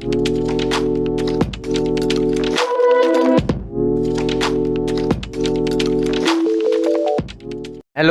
Hello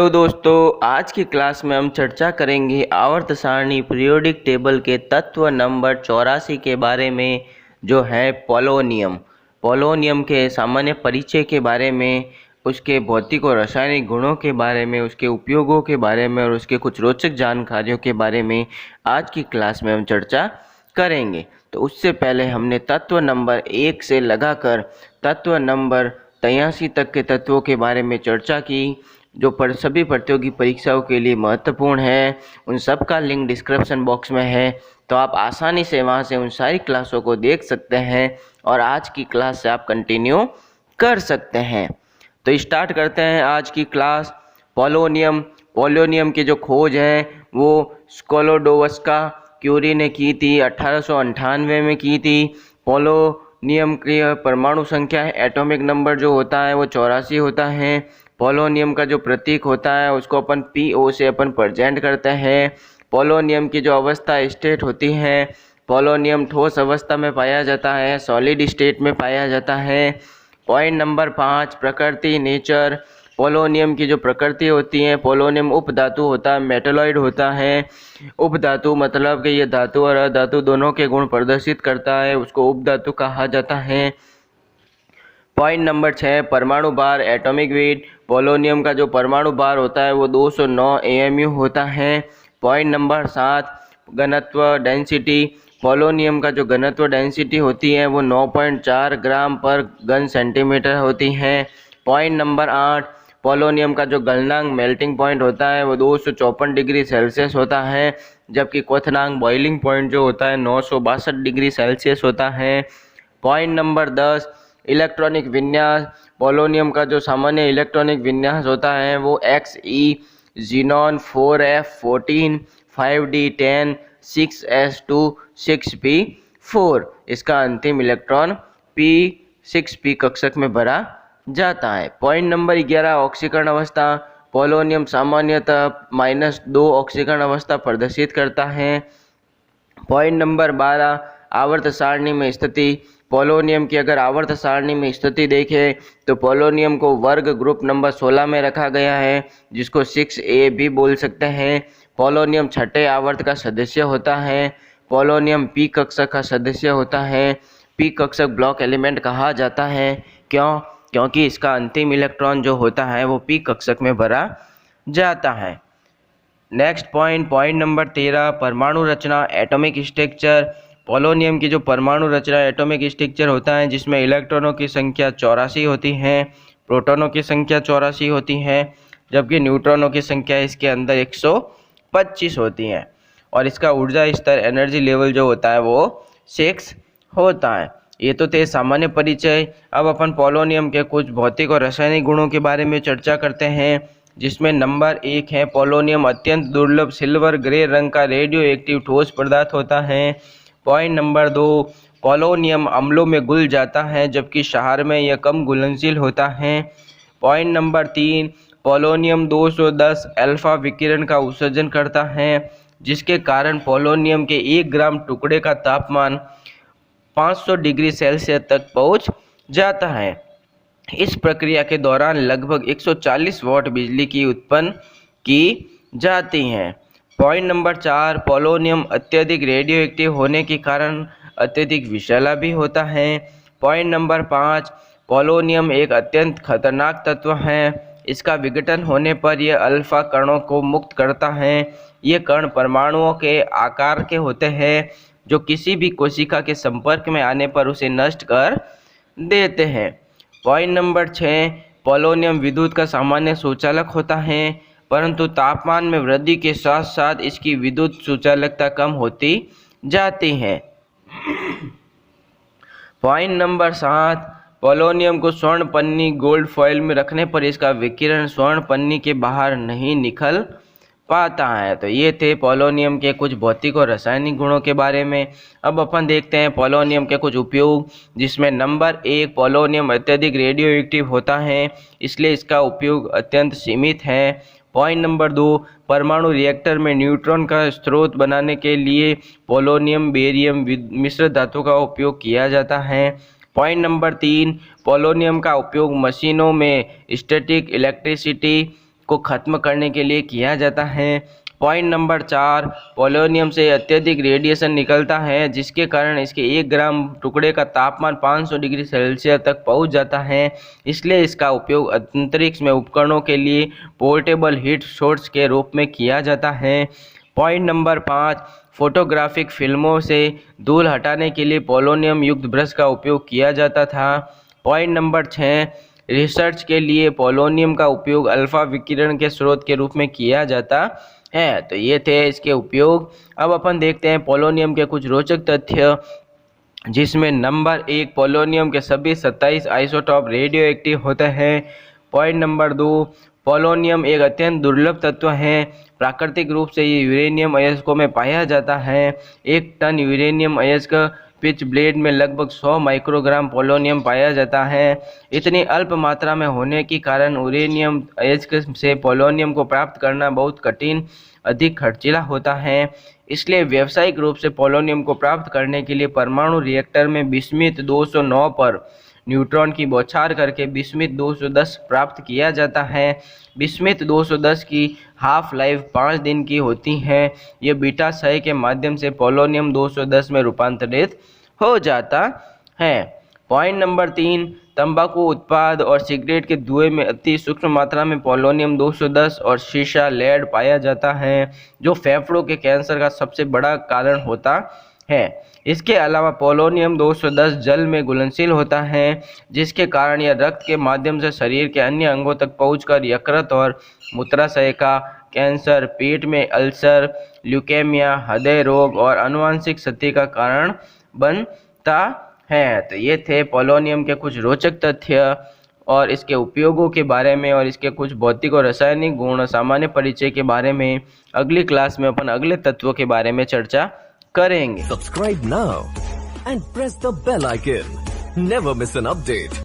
दोस्तों, आज की क्लास में हम चर्चा करेंगे आवर्त सारणी पीरियोडिक टेबल के तत्व नंबर 84 के बारे में, जो है पोलोनियम। पोलोनियम के सामान्य परिचय के बारे में, उसके भौतिक और रासायनिक गुणों के बारे में, उसके उपयोगों के बारे में और उसके कुछ रोचक जानकारियों के बारे में आज की क्लास में हम चर्चा करेंगे। तो उससे पहले हमने तत्व नंबर 1 से लगाकर तत्व नंबर 83 तक के तत्वों के बारे में चर्चा की, जो सभी प्रतियोगी परीक्षाओं के लिए महत्वपूर्ण है। उन सब का लिंक डिस्क्रिप्शन बॉक्स में है, तो आप आसानी से वहां से उन सारी क्लासों को देख सकते हैं और आज की क्लास से आप कंटिन्यू कर सकते हैं। तो स्टार्ट करते हैं आज की क्लास। पोलोनियम की जो खोज है वो स्कोलोडोवस्का क्यूरी ने की थी, 1898 में की थी। पोलोनियम की परमाणु संख्या है, एटॉमिक नंबर जो होता है वो 84 होता है। पोलोनियम का जो प्रतीक होता है उसको अपन PO से अपन प्रेजेंट करते हैं। पोलोनियम की जो अवस्था स्टेट होती है, पोलोनियम ठोस अवस्था में पाया जाता है, सॉलिड स्टेट में पाया जाता है। पॉइंट नंबर 5, प्रकृति नेचर। पोलोनियम की जो प्रकृति होती है, पोलोनियम उपधातु होता है, मेटलॉइड होता है। उपधातु मतलब कि ये धातु और अधातु दोनों के गुण प्रदर्शित करता है, उसको उपधातु कहा जाता है। पॉइंट नंबर 6, परमाणु भार एटॉमिक वेट। पोलोनियम का जो परमाणु भार होता है वो 209 AMU होता है। पॉइंट नंबर 7, घनत्व डेंसिटी। पोलोनियम का जो घनत्व डेंसिटी होती है वो 9.4 ग्राम पर घन सेंटीमीटर होती है। पॉइंट नंबर 8, पोलोनियम का जो गलनांक मेल्टिंग पॉइंट होता है वो 254 डिग्री सेल्सियस होता है, जबकि क्वथनांक बॉइलिंग पॉइंट जो होता है 962 डिग्री सेल्सियस होता है। पॉइंट नंबर 10, इलेक्ट्रॉनिक विन्यास। पोलोनियम का जो सामान्य इलेक्ट्रॉनिक विन्यास होता है वो Xe, xenon 4F14, 5D10, 6S2, 6P4। इसका अंतिम इलेक्ट्रॉन P6P कक्षक में भरा जाता है। पॉइंट नंबर 11, ऑक्सीकरण अवस्था। पोलोनियम सामान्यतः -2 ऑक्सीकरण अवस्था प्रदर्शित करता है। पॉइंट नंबर 12, आवर्त सारणी में स्थिति। पोलोनियम की अगर आवर्त सारणी में स्थिति देखें तो पोलोनियम को वर्ग ग्रुप नंबर 16 में रखा गया है, जिसको 6A भी बोल सकते हैं। पोलोनियम छठे आवर्त का सदस्य होता है। पोलोनियम P कक्षक का सदस्य होता है। P कक्षक ब्लॉक एलिमेंट कहा जाता है। क्योंकि इसका अंतिम इलेक्ट्रॉन जो होता है वो P कक्षक में भरा जाता है। नेक्स्ट पॉइंट नंबर 13, परमाणु रचना एटॉमिक स्ट्रक्चर। पोलोनियम की जो परमाणु रचना एटॉमिक स्ट्रक्चर होता है, जिसमें इलेक्ट्रॉनों की संख्या 84 होती है, प्रोटॉनों की संख्या 84 होती है, जबकि न्यूट्रॉनों की संख्या इसके अंदर 125 होती है। और इसका ऊर्जा स्तर एनर्जी लेवल जो होता है वो 6 होता है। ये तो थे सामान्य परिचय। अब अपन पोलोनियम के कुछ भौतिक और रासायनिक गुणों के बारे में चर्चा करते हैं, जिसमें नंबर 1 है पोलोनियम अत्यंत दुर्लभ सिल्वर ग्रे रंग का रेडियो एक्टिव ठोस पदार्थ होता है। पॉइंट नंबर 2, पोलोनियम अम्लों में घुल जाता है, जबकि क्षार में यह कम घुलनशील होता है। पॉइंट नंबर 3, पोलोनियम 210 अल्फा विकिरण का उत्सर्जन करता है, जिसके कारण पोलोनियम के 1 ग्राम टुकड़े का तापमान 500 डिग्री सेल्सियस तक पहुंच जाता है। इस प्रक्रिया के दौरान लगभग 140 वाट बिजली की उत्पन्न की जाती है। पॉइंट नंबर 4, पोलोनियम अत्यधिक रेडियो एक्टिव होने के कारण अत्यधिक विषैला भी होता है। पॉइंट नंबर 5, पोलोनियम एक अत्यंत खतरनाक तत्व है। इसका विघटन होने पर यह अल्फा कणों को मुक्त करता है। ये कण परमाणुओं के आकार के होते हैं, जो किसी भी कोशिका के संपर्क में आने पर उसे नष्ट कर देते हैं। पॉइंट नंबर 6, पोलोनियम विद्युत का सामान्य सुचालक होता है, परंतु तापमान में वृद्धि के साथ साथ इसकी विद्युत सुचालकता कम होती जाती है। पॉइंट नंबर 7, पोलोनियम को स्वर्ण पन्नी गोल्ड फॉइल में रखने पर इसका विकिरण स्वर्ण पन्नी के बाहर नहीं निकल पाता है। तो ये थे पोलोनियम के कुछ भौतिक और रासायनिक गुणों के बारे में। अब अपन देखते हैं पोलोनियम के कुछ उपयोग, जिसमें नंबर 1, पोलोनियम अत्यधिक रेडियो एक्टिव होता है, इसलिए इसका उपयोग अत्यंत सीमित है। पॉइंट नंबर 2, परमाणु रिएक्टर में न्यूट्रॉन का स्रोत बनाने के लिए पोलोनियम बेरियम मिश्र धातु का उपयोग किया जाता है। पॉइंट नंबर 3, पोलोनियम का उपयोग मशीनों में स्टैटिक इलेक्ट्रिसिटी को खत्म करने के लिए किया जाता है। पॉइंट नंबर 4, पोलोनियम से अत्यधिक रेडिएशन निकलता है जिसके कारण इसके 1 ग्राम टुकड़े का तापमान 500 डिग्री सेल्सियस तक पहुंच जाता है। इसलिए इसका उपयोग अंतरिक्ष में उपकरणों के लिए पोर्टेबल हीट सोर्स के रूप में किया जाता है। पॉइंट नंबर 5, फोटोग्राफिक फिल्मों से धूल हटाने के लिए पोलोनियम युक्त ब्रश का उपयोग किया जाता था। पॉइंट नंबर 6, रिसर्च के लिए पोलोनियम का उपयोग अल्फा विकिरण के स्रोत के रूप में किया जाता है। तो ये थे इसके उपयोग। अब अपन देखते हैं पोलोनियम के कुछ रोचक तथ्य, जिसमें नंबर 1, पोलोनियम के सभी 27 आइसोटॉप रेडियो एक्टिव होते हैं। पॉइंट नंबर 2, पोलोनियम एक अत्यंत दुर्लभ तत्व है। प्राकृतिक रूप से ये यूरेनियम अयस्कों में पाया जाता है। 1 टन यूरेनियम अयस्क पिच ब्लेड में लगभग 100 माइक्रोग्राम पोलोनियम पाया जाता है। इतनी अल्प मात्रा में होने के कारण यूरेनियम अयस्क से पोलोनियम को प्राप्त करना बहुत कठिन, अधिक खर्चीला होता है। इसलिए व्यावसायिक रूप से पोलोनियम को प्राप्त करने के लिए परमाणु रिएक्टर में बिस्मिथ 209 पर न्यूट्रॉन की बौछार करके बिस्मिथ 210 प्राप्त किया जाता है। बिस्मिथ 210 की हाफ लाइफ 5 दिन की होती है। यह बीटा क्षय के माध्यम से पोलोनियम 210 में रूपांतरित हो जाता है। पॉइंट नंबर 3, तंबाकू उत्पाद और सिगरेट के धुएं में अति सूक्ष्म मात्रा में पोलोनियम 210 और शीशा लेड पाया जाता है, जो फेफड़ों के कैंसर का सबसे बड़ा कारण होता है। इसके अलावा पोलोनियम 210 जल में घुलनशील होता है, जिसके कारण यह रक्त के माध्यम से शरीर के अन्य अंगों तक पहुंचकर यकृत और मूत्राशय का कैंसर, पेट में अल्सर, ल्यूकेमिया, हृदय रोग और आनुवंशिक क्षति का कारण बनता है। तो ये थे पोलोनियम के कुछ रोचक तथ्य और इसके उपयोगों के बारे में और इसके कुछ भौतिक और रासायनिक गुण और सामान्य परिचय के बारे में। अगली क्लास में अपन अगले तत्वों के बारे में चर्चा करेंगे। Subscribe now and press the bell icon. Never miss an update.